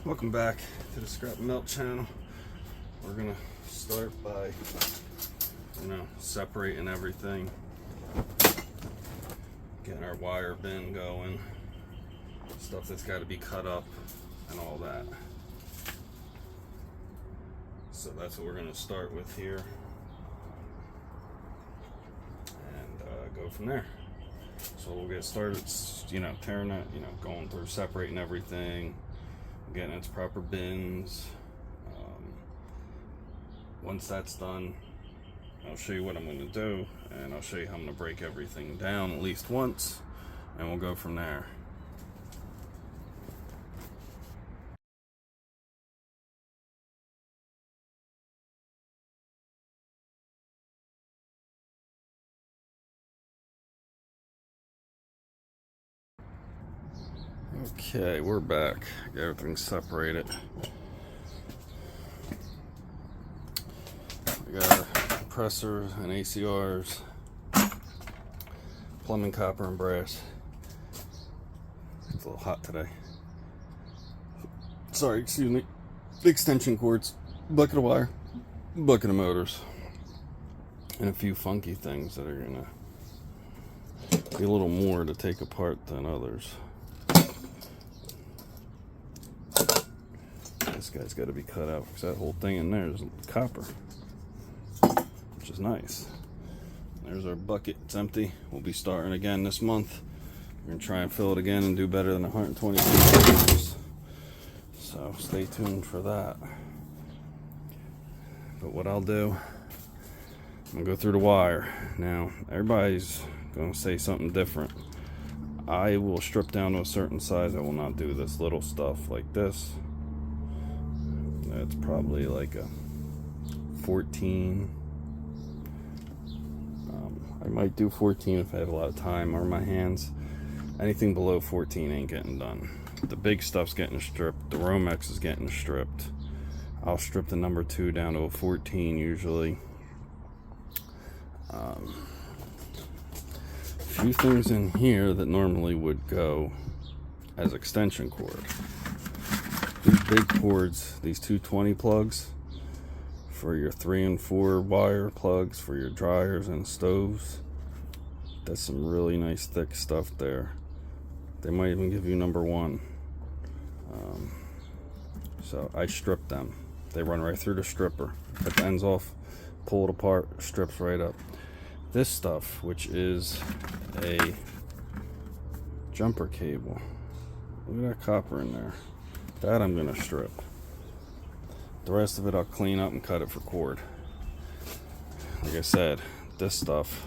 Welcome back to the Scrap Melt channel. We're gonna start by, separating everything, getting our wire bin going, stuff that's got to be cut up and all that. So that's what we're gonna start with here, and go from there. So we'll get started, tearing that, going through, separating everything, getting its proper bins. Once that's done, I'll show you what I'm going to do, and I'll show you how I'm going to break everything down at least once, and we'll go from there. Okay, we're back. Got everything separated. We got our compressors and ACRs, plumbing copper and brass. It's a little hot today. Sorry, excuse me. Extension cords, bucket of wire, bucket of motors, and a few funky things that are gonna be a little more to take apart than others. This guy's got to be cut out because that whole thing in there is copper, which is nice. There's our bucket. It's empty. We'll be starting again this month. We're going to try and fill it again and do better than 120 liters. So stay tuned for that. But what I'll do, I'm going to go through the wire. Now, everybody's going to say something different. I will strip down to a certain size. I will not do this little stuff like this. That's probably like a 14. I might do 14 if I have a lot of time or my hands. Anything below 14 ain't getting done. The big stuff's getting stripped. The Romex is getting stripped. I'll strip the number 2 down to a 14 usually. A few things in here that normally would go as extension cord. These big cords, these 220 plugs for your 3 and 4 wire plugs for your dryers and stoves. That's some really nice thick stuff there. They might even give you number 1. So I strip them. They run right through the stripper. Cut the ends off, pull it apart, strips right up. This stuff, which is a jumper cable. Look at that copper in there. That I'm going to strip. The rest of it I'll clean up and cut it for cord. Like I said, this stuff,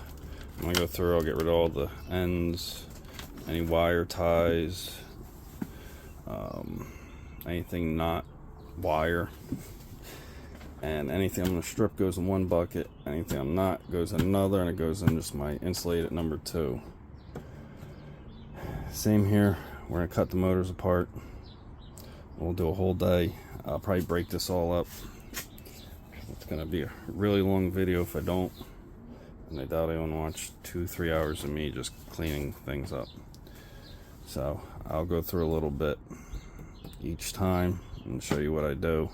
I'm going to go through, I'll get rid of all the ends, any wire ties, anything not wire. And anything I'm going to strip goes in one bucket, anything I'm not goes in another, and it goes in just my insulated number 2. Same here, we're going to cut the motors apart. We'll do a whole day. I'll probably break this all up. It's gonna be a really long video if I don't, and I doubt anyone watch 2-3 hours of me just cleaning things up. So I'll go through a little bit each time and show you what I do,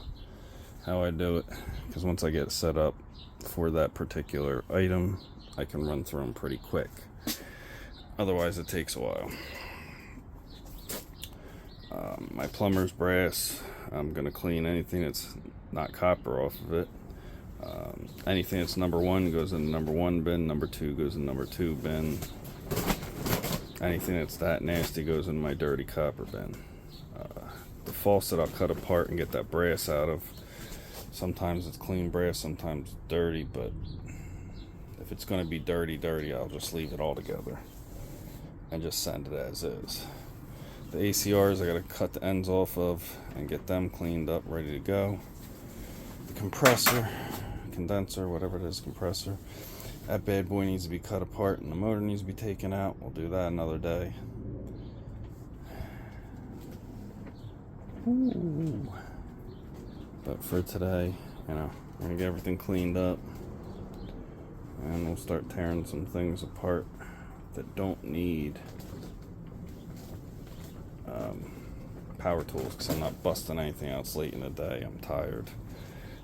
how I do it, because once I get set up for that particular item, I can run through them pretty quick. Otherwise it takes a while. My plumber's brass, I'm going to clean anything that's not copper off of it. Anything that's number 1 goes in the number 1 bin, number 2 goes in the number 2 bin. Anything that's that nasty goes in my dirty copper bin. The faucet I'll cut apart and get that brass out of. Sometimes it's clean brass, sometimes it's dirty, but if it's going to be dirty, I'll just leave it all together and just send it as is. The ACRs I gotta cut the ends off of and get them cleaned up, ready to go. The compressor, condenser, whatever it is, compressor, that bad boy needs to be cut apart and the motor needs to be taken out. We'll do that another day. Ooh. But for today, we're gonna get everything cleaned up and we'll start tearing some things apart that don't need power tools because I'm not busting anything else late in the day. I'm tired.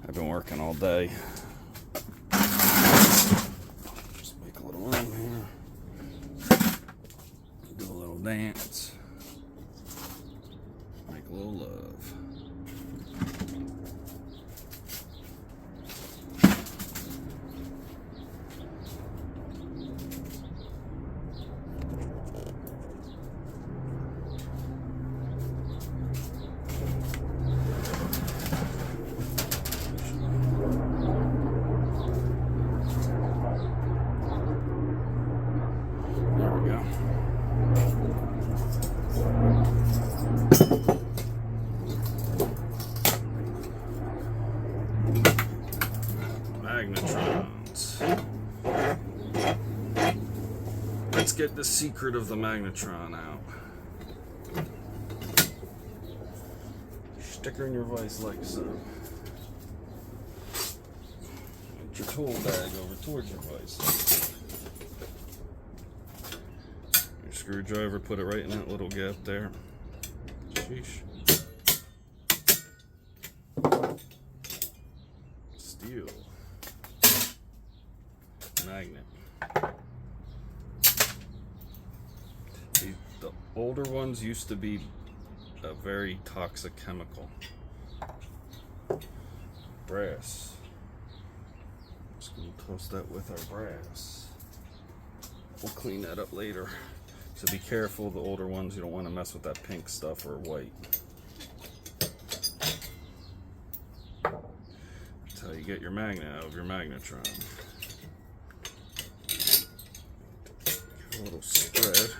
I've been working all day. Just make a little room here. Do a little dance. Make a little love. Magnetrons. Let's get the secret of the magnetron out. Stick her in your vise like so. Get your tool bag over towards your vise. Your screwdriver, put it right in that little gap there. Sheesh. Steel. Magnet. The older ones used to be a very toxic chemical. Brass. Just gonna toast that with our brass. We'll clean that up later. So be careful, the older ones, you don't want to mess with that pink stuff or white. That's how you get your magnet out of your magnetron. Give a little spread.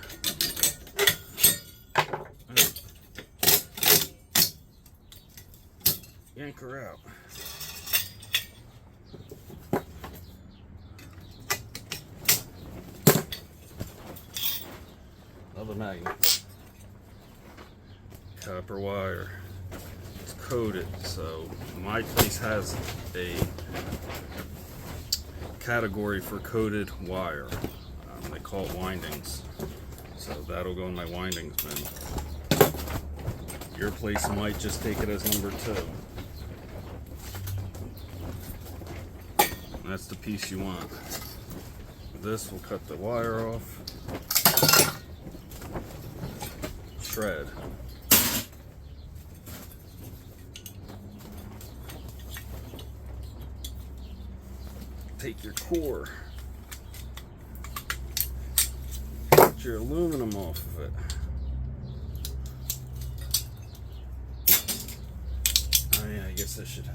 Yank her out. Another magnet. Copper wire. It's coated, so my place has a category for coated wire. They call it windings. So that'll go in my windings bin. Your place might just take it as number 2. That's the piece you want. This will cut the wire off. Shred. Take your core. Get your aluminum off of it. Oh yeah, I guess I should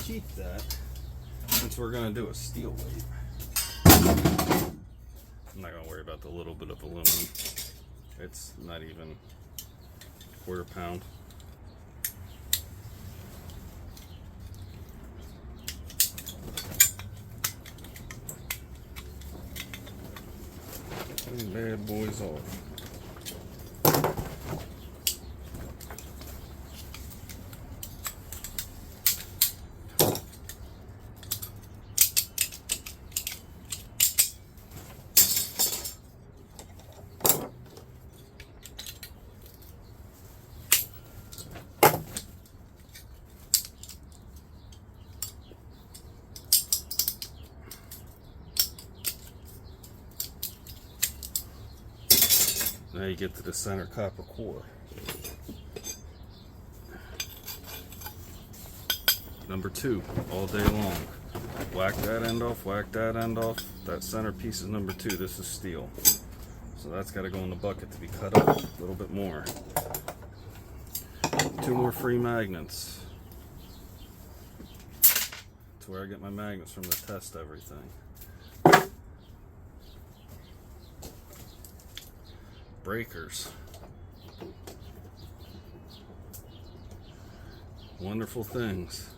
keep that since we're gonna do a steel weight. I'm not gonna worry about the little bit of aluminum. It's not even a quarter pound. These bad boys off. Now you get to the center copper core. Number 2, all day long. Whack that end off, whack that end off. That center piece is number 2. This is steel. So that's got to go in the bucket to be cut up a little bit more. 2 more free magnets. That's where I get my magnets from to test everything. Breakers. Wonderful things.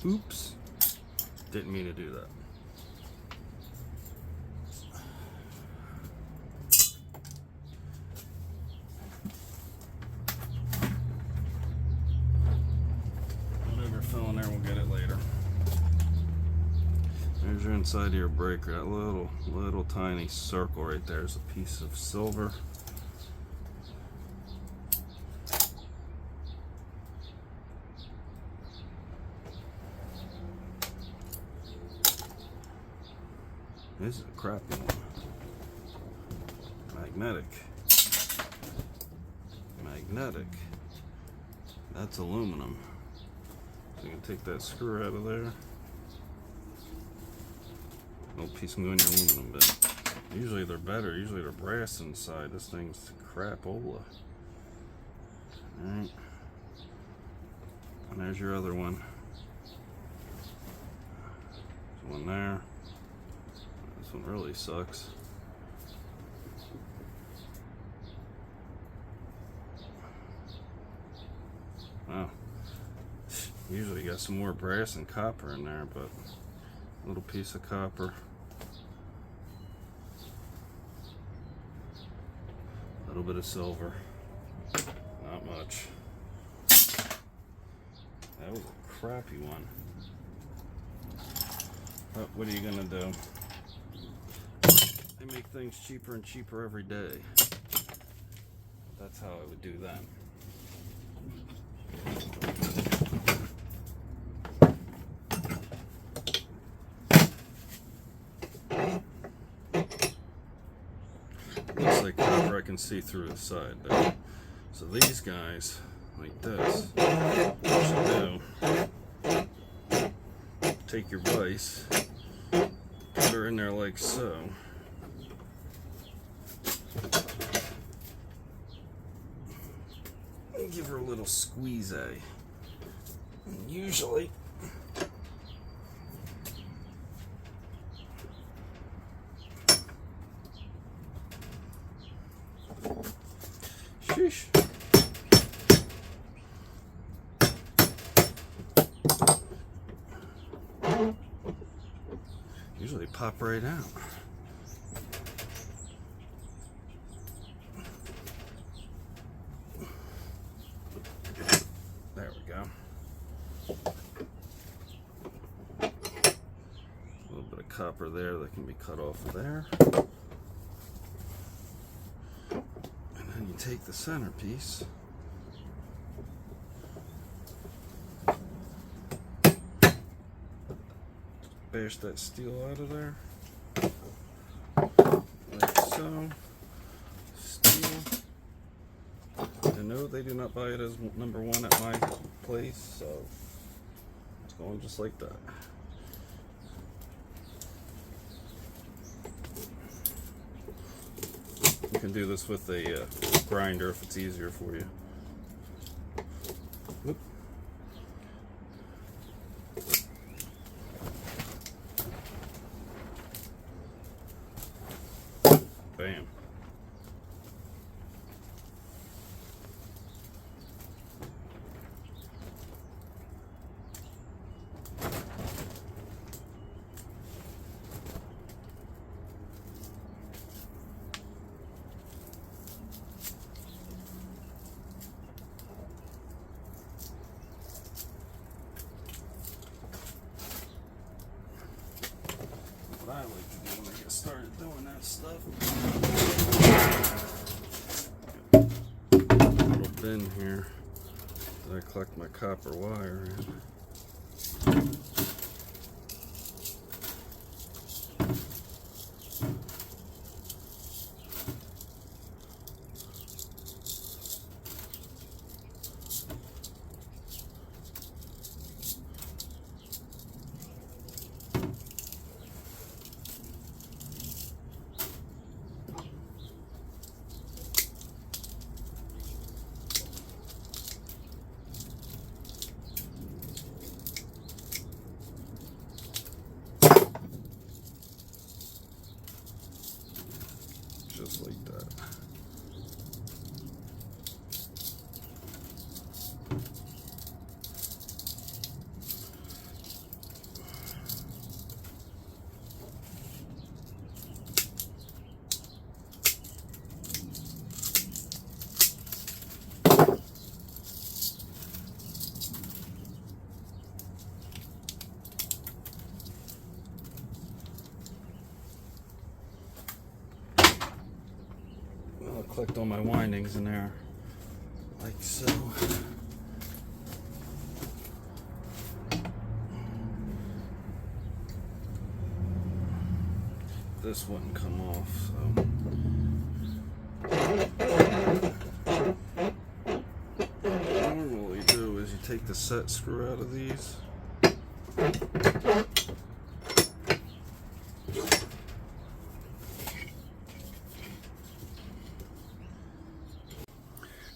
Oops. Didn't mean to do that. Whatever fell in there, we'll get it later. There's your inside of your breaker. That little tiny circle right there is a piece of silver. This is a crappy one. Magnetic. That's aluminum. So you can take that screw out of there. Little piece can go in your aluminum bin. Usually they're better. Usually they're brass inside. This thing's crapola. Alright. And there's your other one. There's one there. This one really sucks. Wow. Usually you got some more brass and copper in there, but a little piece of copper. A little bit of silver. Not much. That was a crappy one. But what are you gonna do? They make things cheaper and cheaper every day. That's how I would do that. Looks like copper I can see through the side there. So these guys, like this, what you do, take your vise, put her in there like so. And give her a little squeeze. And usually sheesh. Usually pop right out. There we go. A little bit of copper there that can be cut off of there. And then you take the centerpiece. Bash that steel out of there. Like so. Steel. And no, they do not buy it as number one at my place, so it's going just like that. You can do this with a grinder if it's easier for you. Whoop. Bam. What I like to do when I get started doing that stuff. Little bin here that I collect my copper wire in. collect all my windings in there, like so. This wouldn't come off, so. What you normally do is you take the set screw out of these.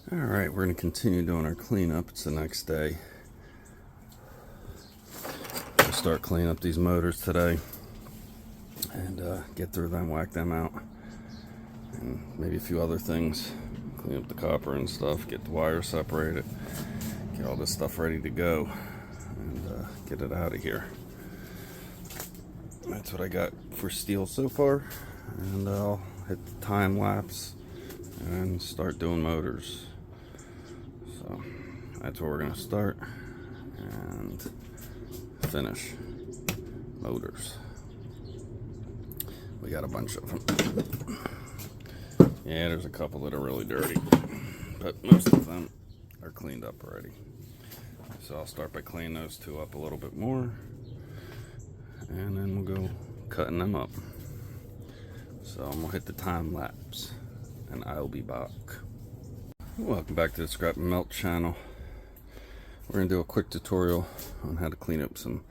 Alright, we're going to continue doing our cleanup. It's the next day. We'll start cleaning up these motors today and get through them, whack them out, and maybe a few other things. Clean up the copper and stuff, get the wire separated, get all this stuff ready to go, and get it out of here. That's what I got for steel so far, and I'll hit the time lapse and start doing motors. So that's where we're going to start and finish motors. We got a bunch of them. Yeah, there's a couple that are really dirty, but most of them are cleaned up already. So I'll start by cleaning those two up a little bit more, and then we'll go cutting them up. So I'm gonna hit the time lapse, and I'll be back. Welcome back to the Scrap and Melt channel. We're gonna do a quick tutorial on how to clean up some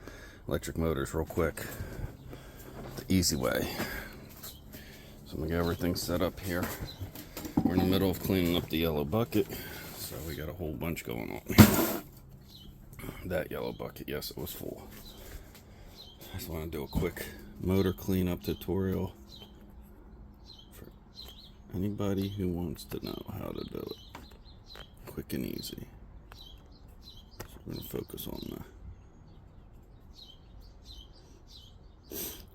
electric motors real quick, the easy way. So I'm gonna get everything set up here. We're in the middle of cleaning up the yellow bucket, so we got a whole bunch going on here. That yellow bucket, yes, it was full. I just want to do a quick motor cleanup tutorial for anybody who wants to know how to do it. Quick and easy. So we're gonna focus on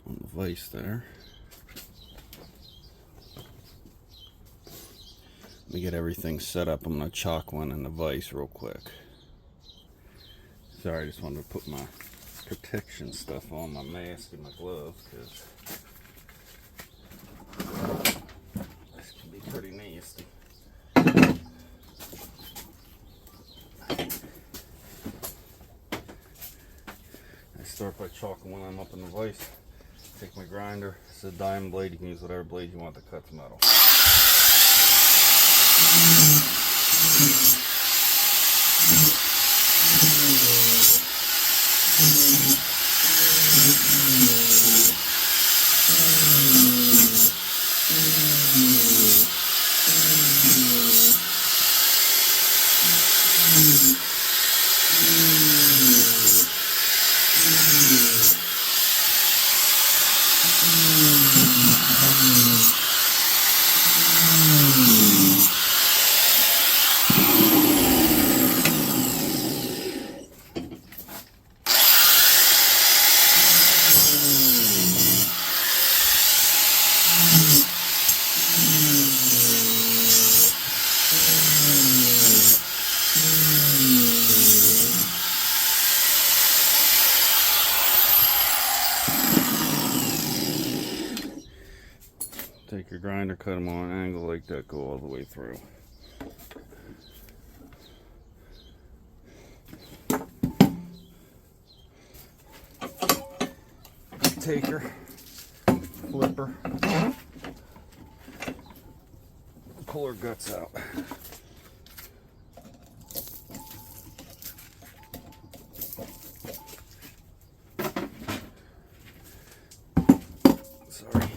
the vise there. Let me get everything set up. I'm going to chalk one in the vise real quick. Sorry, I just wanted to put my protection stuff on, my mask and my gloves, because this can be pretty nasty. I start by chalking when I'm up in the vise. Take my grinder. It's a diamond blade. You can use whatever blade you want to cut the metal. Take your grinder, cut them on an angle like that, go all the way through. Taker, flipper, pull her guts out. Sorry.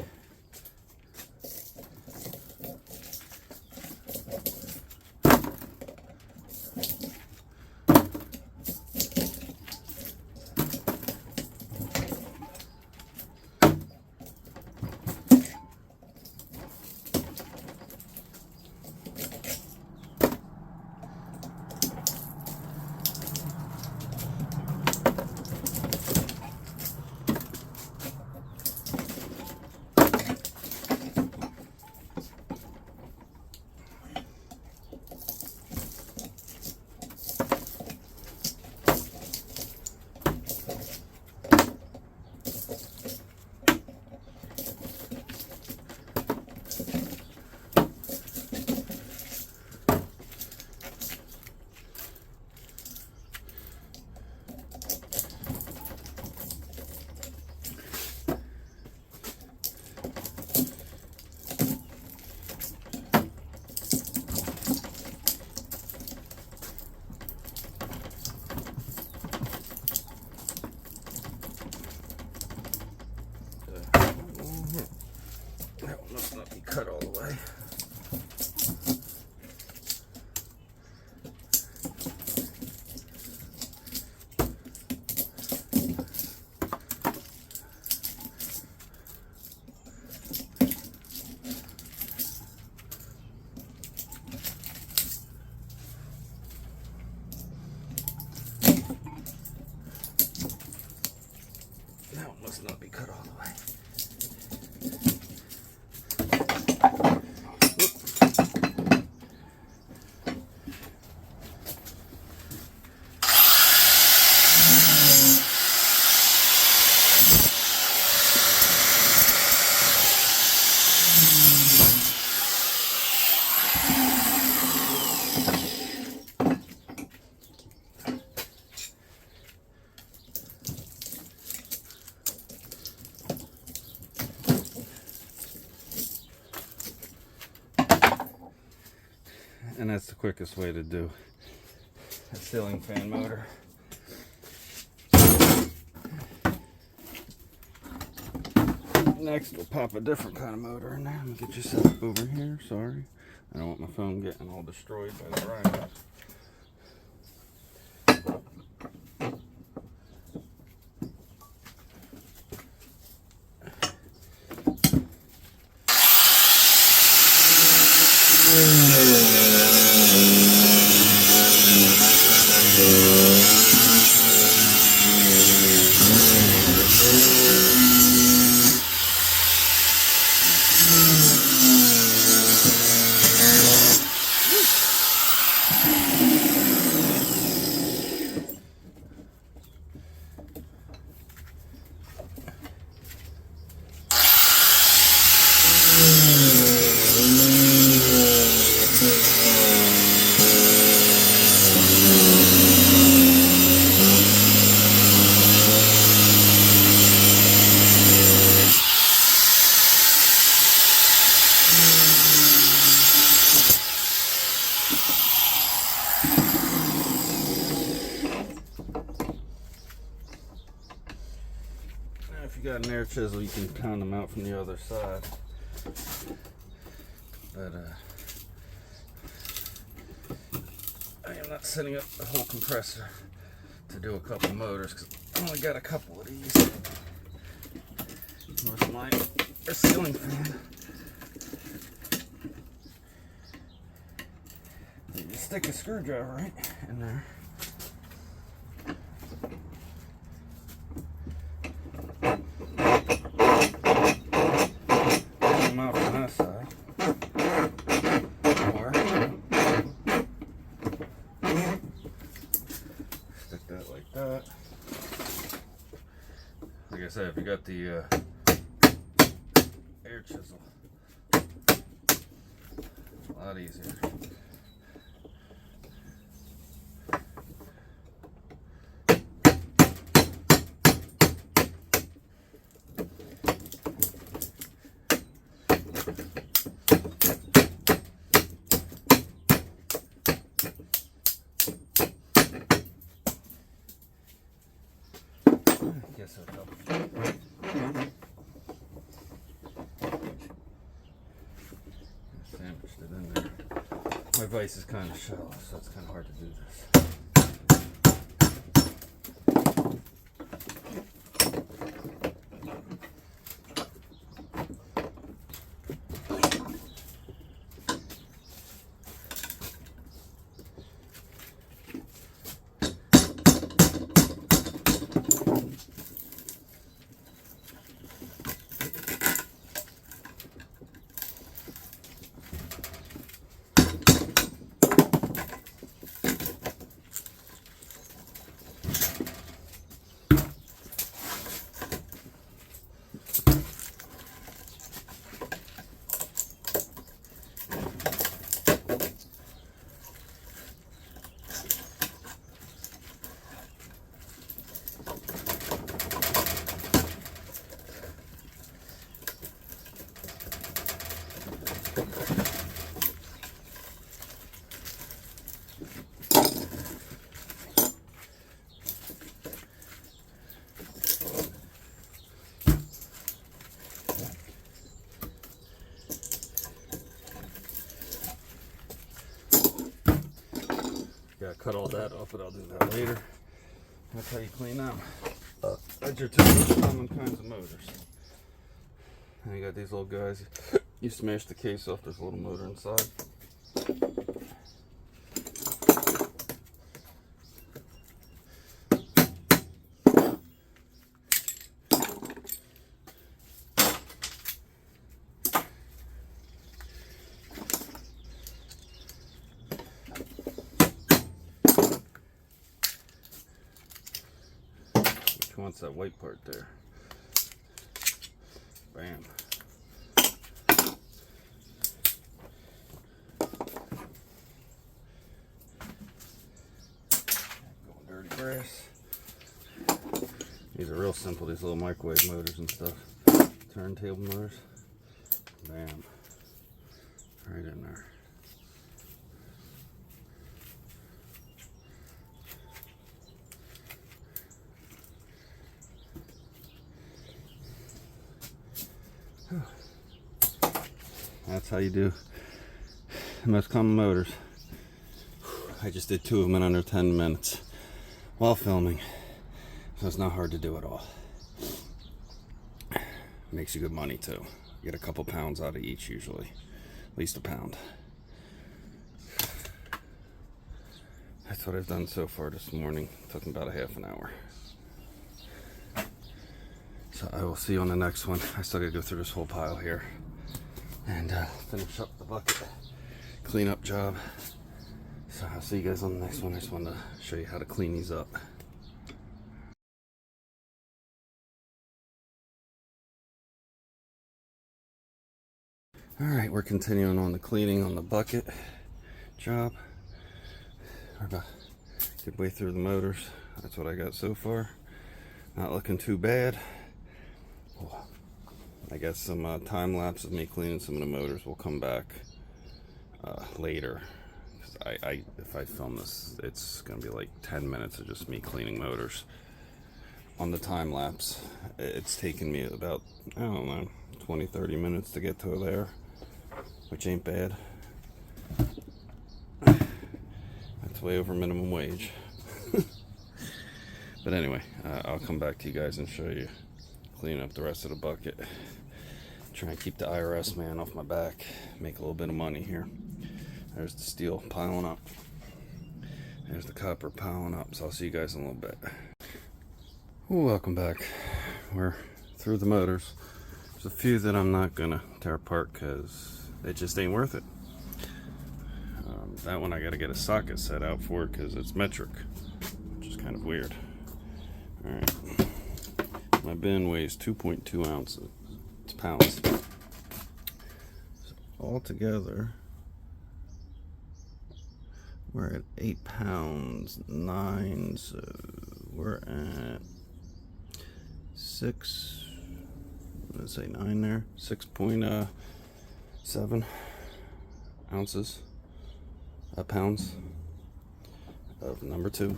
that's the quickest way to do a ceiling fan motor. Next, we'll pop a different kind of motor in there. Let me get you set up over here. Sorry, I don't want my phone getting all destroyed by the rain. If you got an air chisel, you can pound them out from the other side. But I am not setting up the whole compressor to do a couple motors because I only got a couple of these with my ceiling fan. You just stick a screwdriver right in there. Out from that side, or stick that like that. Like I said, if you got the air chisel, a lot easier. Guess it'll help. Sandwiched it in there. My vise is kind of shallow, so it's kind of hard to do this. Gotta cut all that off, but I'll do that later. That's how you clean them. That's your two most common kinds of motors. And you got these little guys. You smash the case off, there's a little motor inside. Wants that white part there. Bam. Going dirty brass. These are real simple, these little microwave motors and stuff. Turntable motors. Bam. Right in there. That's how you do the most common motors. I just did 2 of them in under 10 minutes while filming, so it's not hard to do at all. Makes you good money too. You get a couple pounds out of each usually, at least a pound. That's what I've done so far this morning. It took me about a half an hour. So I will see you on the next one. I still gotta go through this whole pile here and finish up the bucket cleanup job. So I'll see you guys on the next one. I just wanted to show you how to clean these up. Alright, we're continuing on the cleaning on the bucket job. We're about a good way through the motors. That's what I got so far. Not looking too bad. I got some time lapse of me cleaning some of the motors. We'll come back later. If I film this, it's gonna be like 10 minutes of just me cleaning motors. On the time lapse, it's taken me about, I don't know, 20-30 minutes to get to there, which ain't bad. That's way over minimum wage. But anyway, I'll come back to you guys and show you cleaning up the rest of the bucket. Try and keep the IRS man off my back, make a little bit of money here. There's the steel piling up. There's the copper piling up. So I'll see you guys in a little bit. Welcome back. We're through the motors. There's a few that I'm not gonna tear apart because it just ain't worth it. That one I gotta get a socket set out for because it's metric, which is kind of weird. All right. My bin weighs 2.2 ounces. It's pounds. So altogether, we're at 8 pounds 9. So we're at 6. Let's say 9 there. 6.7 ounces. Pounds of number 2.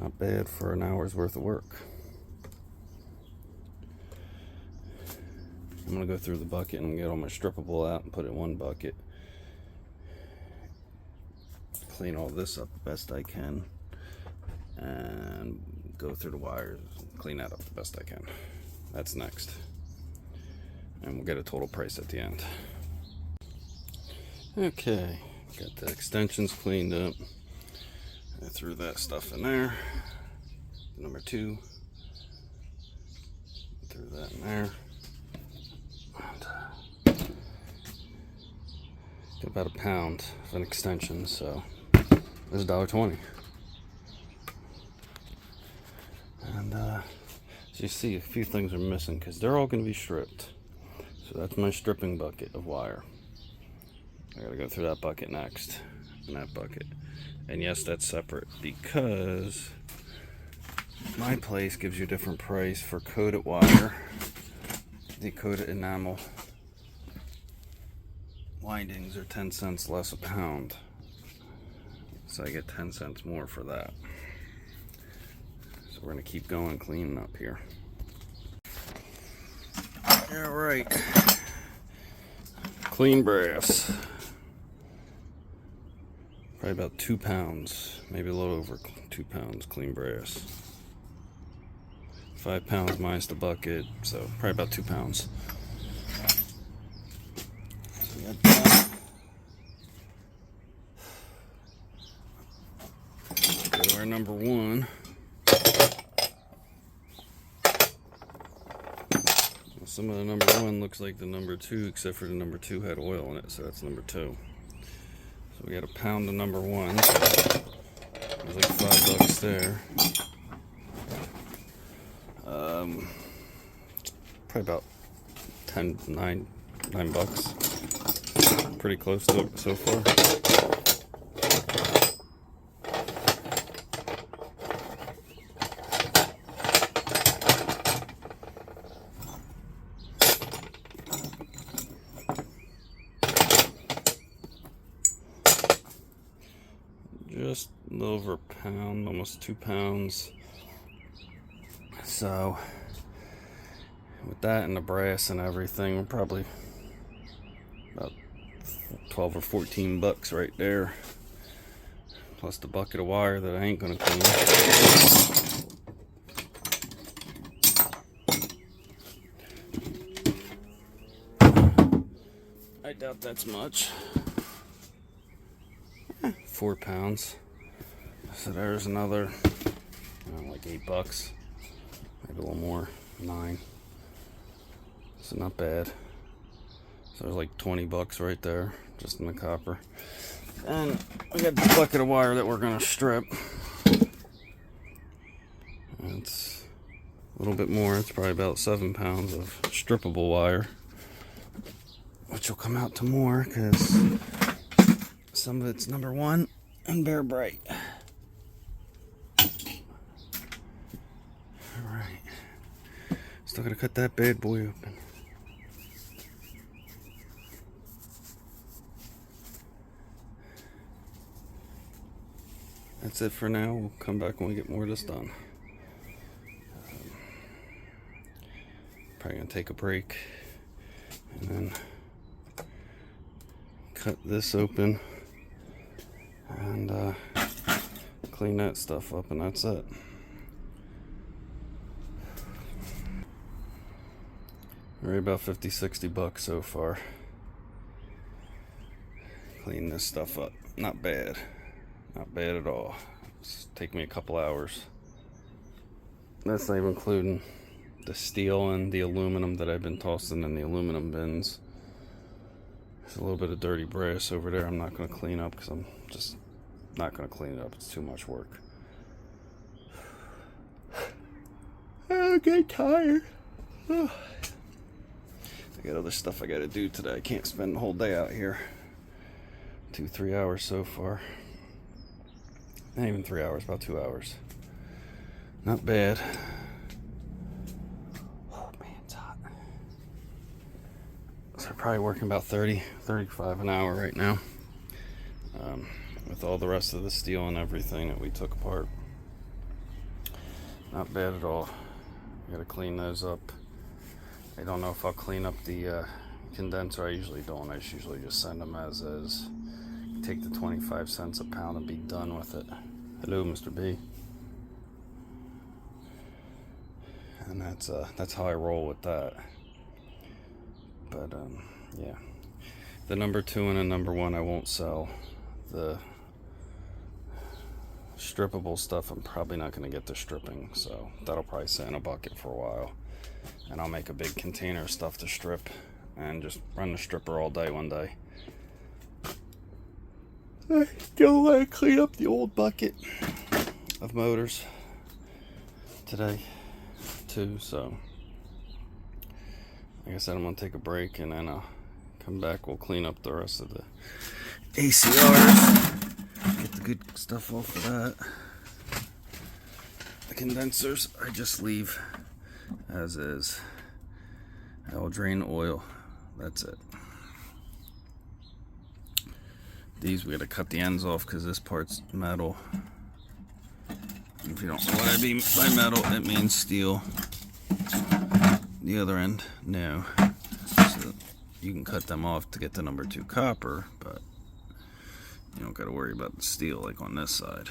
Not bad for an hour's worth of work. I'm gonna go through the bucket and get all my strippable out and put it in one bucket. Clean all this up the best I can and go through the wires and clean that up the best I can. That's next. And we'll get a total price at the end. Okay, got the extensions cleaned up. I threw that stuff in there. Number 2. Threw that in there. And, got about a pound of an extension, so this is $1.20. And so you see a few things are missing because they're all going to be stripped. So that's my stripping bucket of wire. I gotta go through that bucket next, and that bucket. And yes, that's separate because my place gives you a different price for coated wire. The coated enamel windings are 10 cents less a pound. So I get 10 cents more for that. So we're gonna keep going cleaning up here. All right. Clean brass. Probably about 2 pounds, maybe a little over 2 pounds clean brass. 5 pounds minus the bucket, so probably about 2 pounds. So we got that. Go to our number 1. Some of the number 1 looks like the number 2, except for the number 2 had oil in it, so that's number 2. So we got a pound of number 1. There's like $5 there. Probably about 9 bucks. Pretty close to it so far. Just a little over a pound, almost 2 pounds. So with that and the brass and everything, we're probably about 12 or 14 bucks right there. Plus the bucket of wire that I ain't gonna clean. I doubt that's much. 4 pounds. So there's another, like 8 bucks. Maybe a little more, 9. So not bad. So there's like 20 bucks right there, just in the copper. And we got the bucket of wire that we're gonna strip. It's a little bit more. It's probably about 7 pounds of strippable wire, which will come out to more because some of it's number 1 and Bear Bright. Alright. Still gotta cut that bad boy open. That's it for now. We'll come back when we get more of this done. Probably gonna take a break and then cut this open and clean that stuff up, and that's it. We're about 50-60 bucks so far. Clean this stuff up. Not bad. Not bad at all. It's take me a couple hours. That's not even including the steel and the aluminum that I've been tossing in the aluminum bins. There's a little bit of dirty brass over there I'm not going to clean up because I'm just not going to clean it up. It's too much work. I get tired. I got other stuff I got to do today. I can't spend the whole day out here. 2-3 hours so far. Not even 3 hours, about 2 hours. Not bad. Oh man, it's hot. So probably working about 30-35 an hour right now. With all the rest of the steel and everything that we took apart. Not bad at all. Gotta clean those up. I don't know if I'll clean up the condenser. I usually don't. I usually just send them as is. Take the 25 cents a pound and be done with it. Hello, Mr. B. And that's how I roll with that. But yeah, the number 2 and the number 1 I won't sell. The strippable stuff I'm probably not going to get to stripping, so that'll probably sit in a bucket for a while. And I'll make a big container of stuff to strip and just run the stripper all day one day. I still want to clean up the old bucket of motors today too, so like I said, I'm going to take a break and then I'll come back. We'll clean up the rest of the ACRs, get the good stuff off of that. The condensers I just leave as is. I'll drain oil, that's it. These we gotta cut the ends off because this part's metal. If you don't know what I mean by metal, it means steel. The other end, no. So you can cut them off to get the number 2 copper, but you don't gotta worry about the steel like on this side.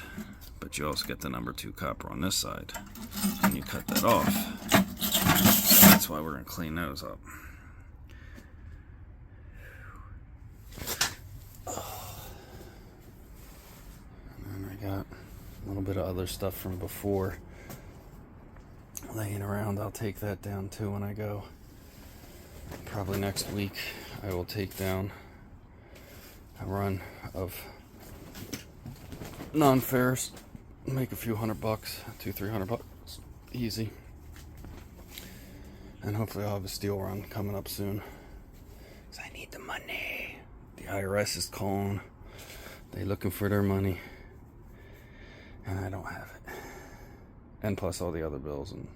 But you also get the number 2 copper on this side, and you cut that off. So that's why we're gonna clean those up. Got a little bit of other stuff from before laying around. I'll take that down too when I go. Probably next week I will take down a run of non-ferrous, make a few $100, $200-300 bucks, easy. And hopefully I'll have a steel run coming up soon. 'Cause I need the money. The IRS is calling. They looking for their money. And I don't have it. And plus all the other bills and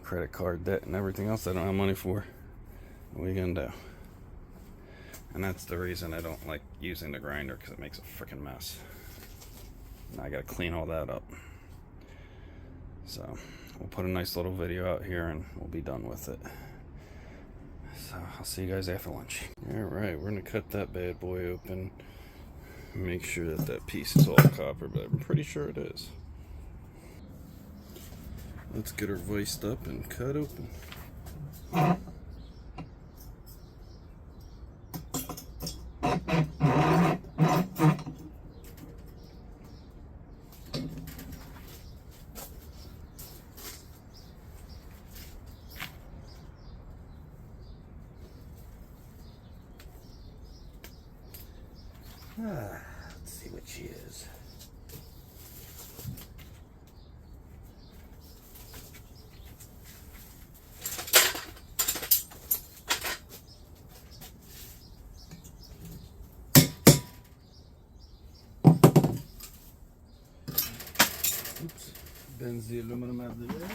credit card debt and everything else I don't have money for. What are you gonna do? And that's the reason I don't like using the grinder, because it makes a freaking mess. Now I gotta clean all that up. So we'll put a nice little video out here and we'll be done with it. So I'll see you guys after lunch. Alright, we're going to cut that bad boy open. Make sure that that piece is all copper, but I'm pretty sure it is. Let's get her viced up and cut open. Let's see what she is. Oops, bends the aluminum out of the way.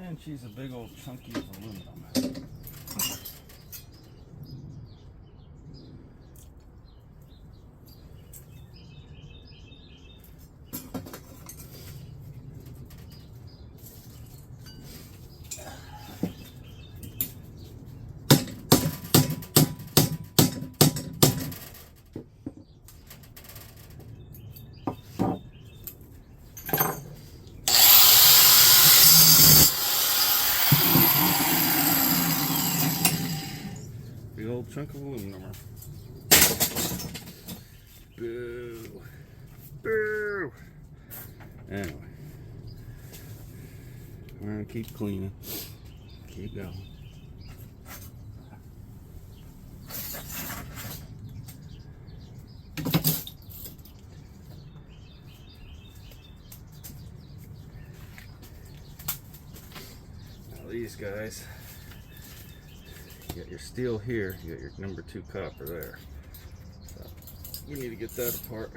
And she's a big old chunky of aluminum. Big old chunk of aluminum. Boo. Boo. Anyway, we're gonna keep cleaning. Keep going. Now these guys, you got your steel here, you got your number 2 copper there. So we need to get that apart.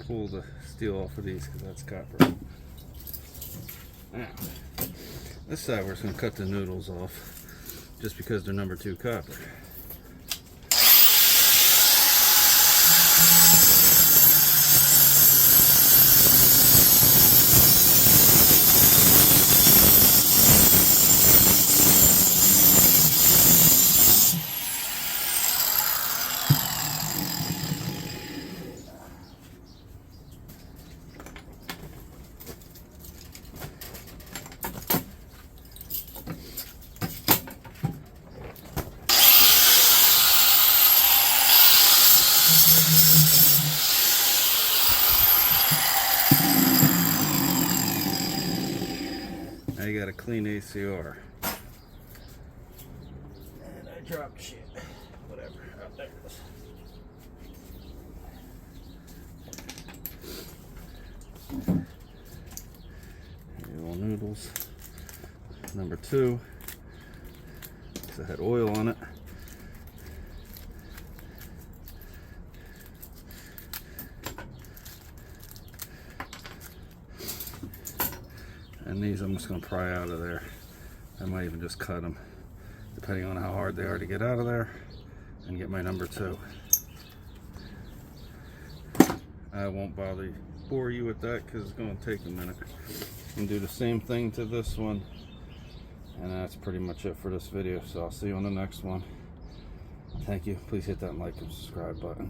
Pull the steel off of these because that's copper. Now, this side we're just going to cut the noodles off just because they're number 2 copper. got a clean ACR. And I dropped shit. Whatever. Oh, there it is. Little noodles. Number 2. Because I had oil on it. And these I'm just going to pry out of there. I might even just cut them, depending on how hard they are to get out of there, and get my number 2. I won't bore you with that because it's going to take a minute. And do the same thing to this one. And that's pretty much it for this video. So I'll see you on the next one. Thank you. Please hit that like and subscribe button.